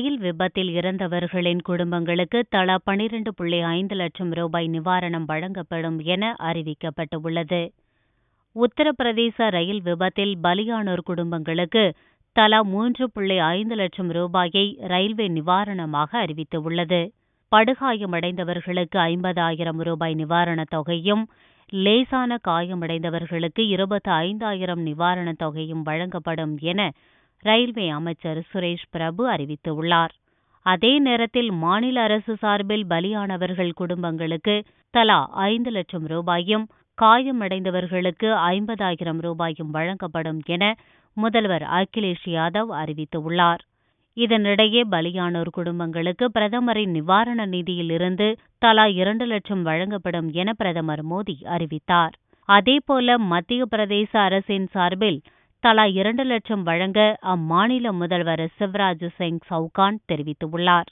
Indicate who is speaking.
Speaker 1: ரயில் விபத்தில் இறந்தவர்களின் குடும்பங்களுக்கு தலா 12.5 லட்சம் ரூபாய் நிவாரணம் வழங்கப்படும் என அறிவிக்கப்பட்டுள்ளது. உத்தரப்பிரதேச ரயில் விபத்தில் பலியானோர் குடும்பங்களுக்கு தலா 3.5 லட்சம் ரூபாயை ரயில்வே நிவாரணமாக அறிவித்துள்ளது. படுகாயமடைந்தவர்களுக்கு 50,000 ரூபாய் நிவாரணத் தொகையும், லேசான காயமடைந்தவர்களுக்கு 25,000 நிவாரணத் தொகையும் வழங்கப்படும் என ரயில்வே அமைச்சர் சுரேஷ் பிரபு அறிவித்துள்ளார். அதே நேரத்தில் மாநில அரசு சார்பில் பலியானவர்கள் குடும்பங்களுக்கு தலா 5 லட்சம் ரூபாயும், காயமடைந்தவர்களுக்கு 50,000 ரூபாயும் வழங்கப்படும் என முதல்வர் அகிலேஷ் யாதவ் அறிவித்துள்ளார். இதனிடையே பலியானோர் குடும்பங்களுக்கு பிரதமரின் நிவாரண நிதியில் இருந்து தலா 2 லட்சம் வழங்கப்படும் என பிரதமர் மோடி அறிவித்தார். அதேபோல மத்திய பிரதேச அரசின் சார்பில் தலா 2 லட்சம் வழங்க அம்மாநில முதல்வர் சிவராஜ் சிங் சவுகான் தெரிவித்துள்ளார்.